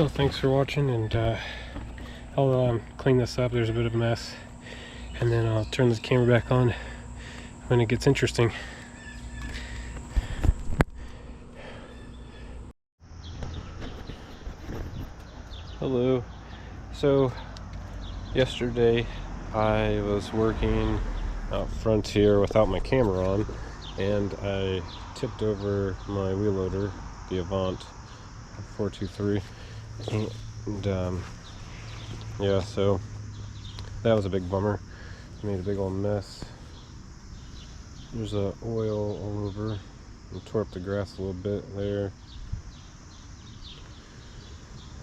Well, thanks for watching, and I'll clean this up. There's a bit of a mess, and then I'll turn the camera back on when it gets interesting. Hello. So yesterday I was working out front here without my camera on, and I tipped over my wheel loader, the Avant 423, and yeah, so that was a big bummer. Made a big old mess. There's oil all over, and tore up the grass a little bit there.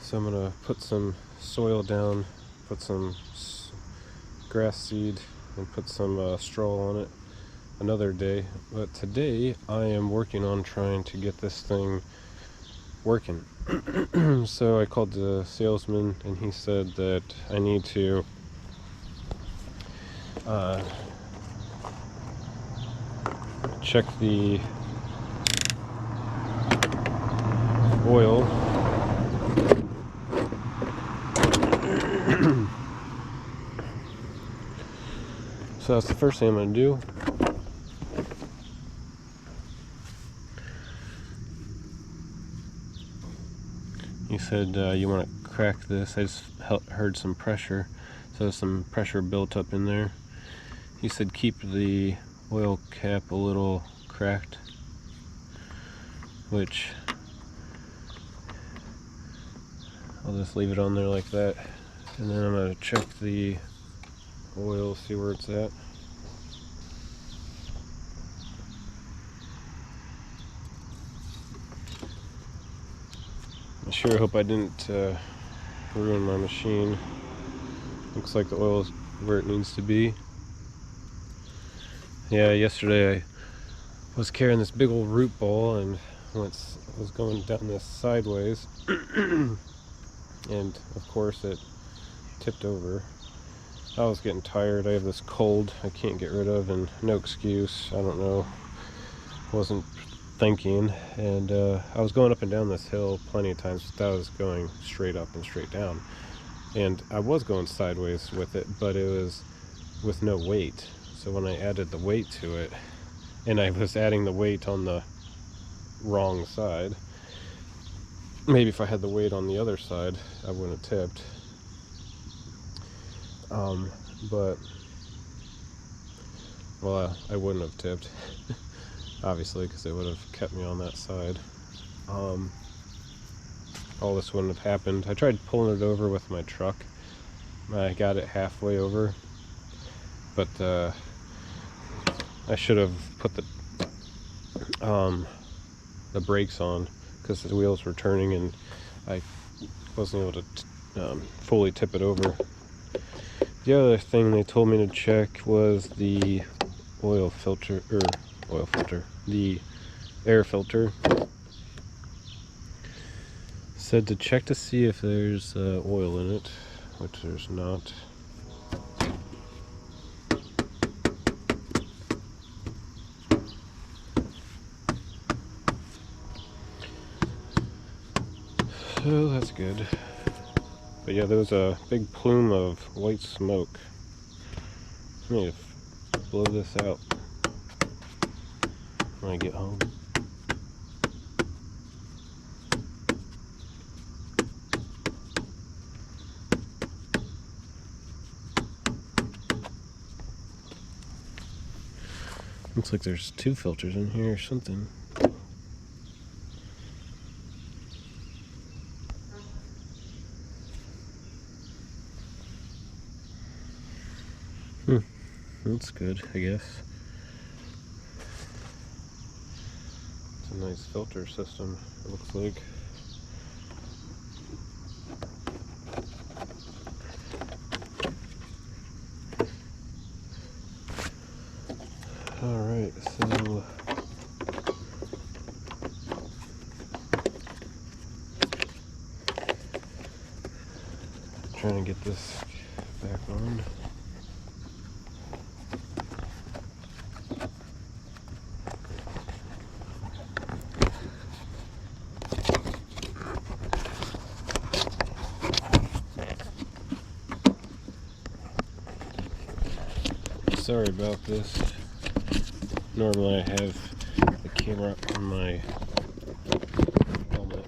So I'm gonna put some soil down, put some grass seed, and put some straw on it another day. But today I am working on trying to get this thing working. So I called the salesman, and he said that I need to check the oil. So that's the first thing I'm going to do. He said you want to crack this. I just heard some pressure, so some pressure built up in there. He said keep the oil cap a little cracked, which I'll just leave it on there like that, and then I'm going to check the oil, see where it's at. I sure hope I didn't ruin my machine. Looks like the oil is where it needs to be. Yeah, yesterday I was carrying this big old root ball and was going down this sideways, and of course it tipped over. I was getting tired. I have this cold I can't get rid of, and no excuse. I don't know. Wasn't thinking, and I was going up and down this hill plenty of times, but I was going straight up and straight down, and I was going sideways with it, but it was with no weight. So when I added the weight to it, and I was adding the weight on the wrong side, maybe if I had the weight on the other side I wouldn't have tipped. But well, I wouldn't have tipped obviously, because it would have kept me on that side. All this wouldn't have happened. I tried pulling it over with my truck. I got it halfway over, but I should have put the brakes on, because the wheels were turning and I wasn't able to fully tip it over. The other thing they told me to check was the the air filter. Said to check to see if there's oil in it, which there's not. So that's good. But yeah, there was a big plume of white smoke. I need to blow this out when I get home. Looks like there's two filters in here or something. That's good, I guess. It's a nice filter system, it looks like. Alright, so trying to get this back on. Sorry about this. Normally I have the camera on my helmet.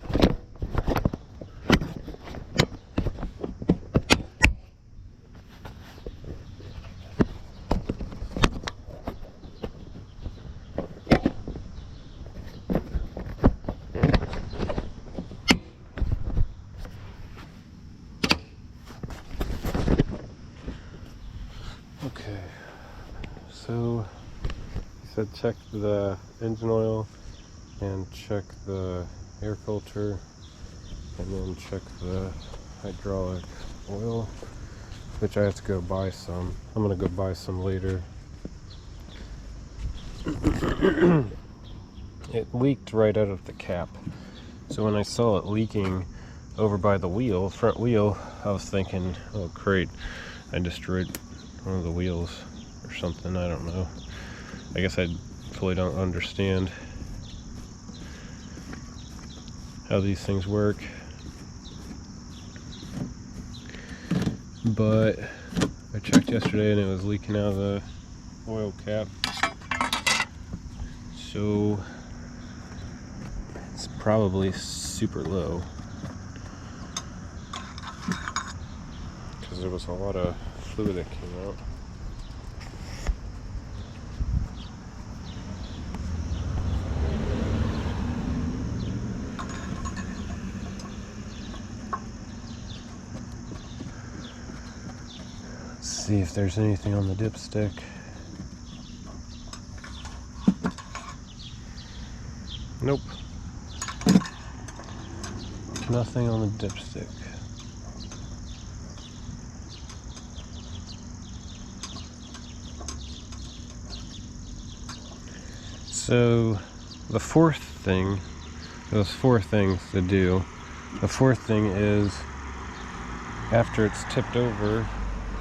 Okay, so he said check the engine oil and check the air filter and then check the hydraulic oil, which I have to go buy some. I'm gonna go buy some later. It leaked right out of the cap, so when I saw it leaking over by the wheel, front wheel, I was thinking, oh great, I destroyed one of the wheels or something. I don't know. I guess I fully don't understand how these things work, but I checked yesterday and it was leaking out of the oil cap, so it's probably super low because there was a lot of fluid that came out. Let's see if there's anything on the dipstick. Nope. Nothing on the dipstick. So the fourth thing, those four things to do, the fourth thing is after it's tipped over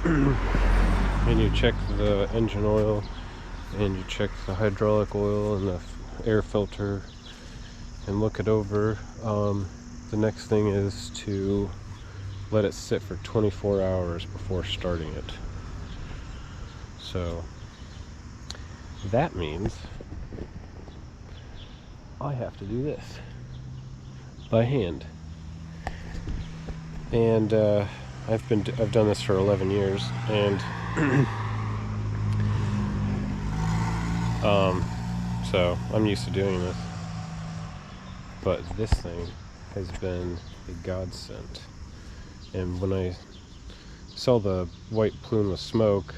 and you check the engine oil and you check the hydraulic oil and the air filter and look it over, the next thing is to let it sit for 24 hours before starting it. So that means I have to do this by hand, and I've done this for 11 years, and so I'm used to doing this. But this thing has been a godsend. And when I saw the white plume of smoke,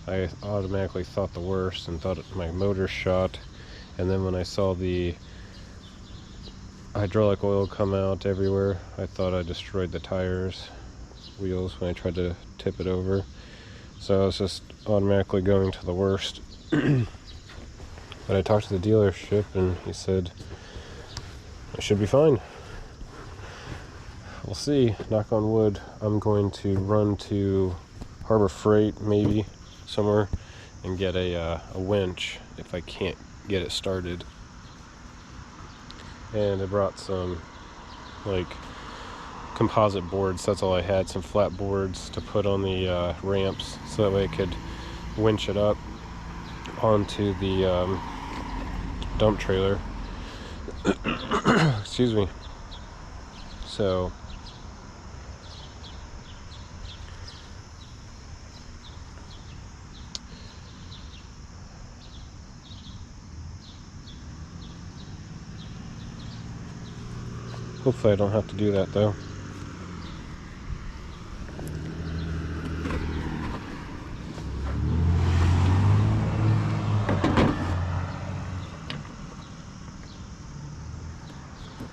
I automatically thought the worst and thought my motor shot. And then when I saw the hydraulic oil come out everywhere, I thought I destroyed the tires, wheels when I tried to tip it over. So I was just automatically going to the worst. But I talked to the dealership and he said I should be fine. We'll see. Knock on wood. I'm going to run to Harbor Freight, maybe somewhere, and get a winch if I can't get it started. And I brought some like composite boards. That's all I had. Some flat boards to put on the ramps, so that way I could winch it up onto the dump trailer. Excuse me. So hopefully I don't have to do that though.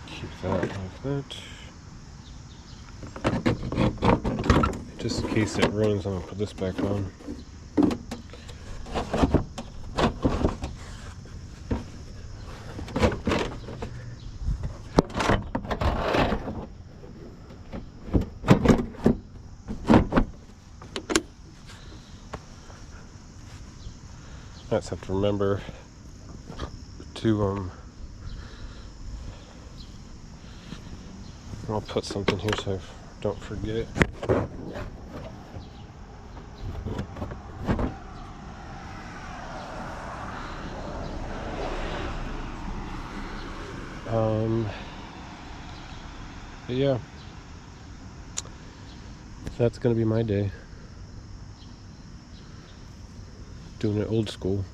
Keep that like that. Just in case it rains, I'm gonna put this back on. I just have to remember to I'll put something here so I don't forget. But yeah, that's gonna be my day. Doing it old school.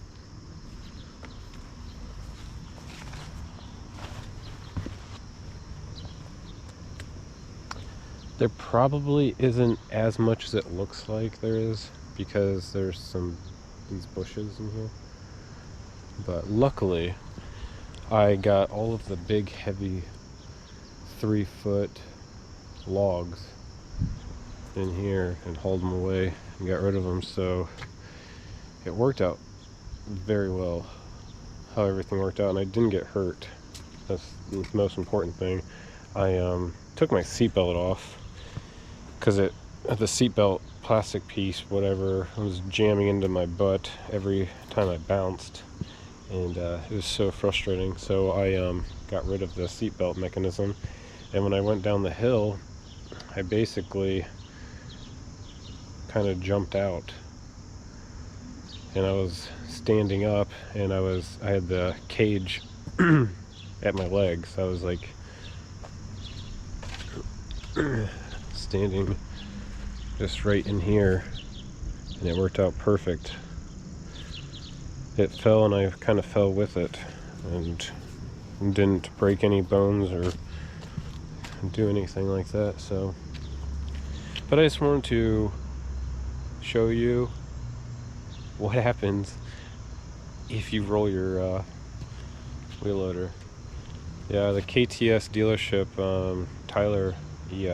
There probably isn't as much as it looks like there is, because there's these bushes in here. But luckily, I got all of the big, heavy 3-foot logs in here and hauled them away and got rid of them, so it worked out very well how everything worked out, and I didn't get hurt. That's the most important thing. I took my seatbelt off because the seatbelt plastic piece, whatever, was jamming into my butt every time I bounced, and it was so frustrating. So I got rid of the seatbelt mechanism, and when I went down the hill, I basically kind of jumped out, and I was standing up, and I had the cage at my legs. I was like standing just right in here, and it worked out perfect. It fell, and I kind of fell with it, and didn't break any bones or do anything like that. So, but I just wanted to show you what happens if you roll your wheel loader. Yeah, the KTS dealership, Tyler, he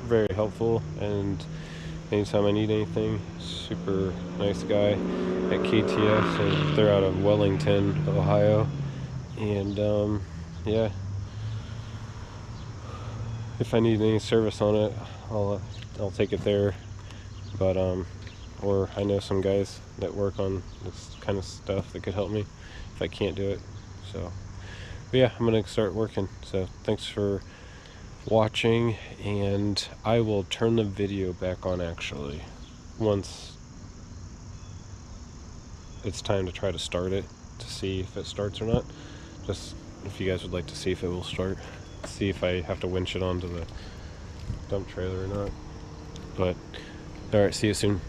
very helpful, and anytime I need anything, super nice guy at KTS, and they're out of Wellington, Ohio. And yeah, if I need any service on it, I'll take it there. But or I know some guys that work on this kind of stuff that could help me if I can't do it. So, but yeah, I'm gonna start working. So thanks for watching, and I will turn the video back on actually once it's time to try to start it, to see if it starts or not. Just if you guys would like to see if it will start, see if I have to winch it onto the dump trailer or not. But alright, see you soon.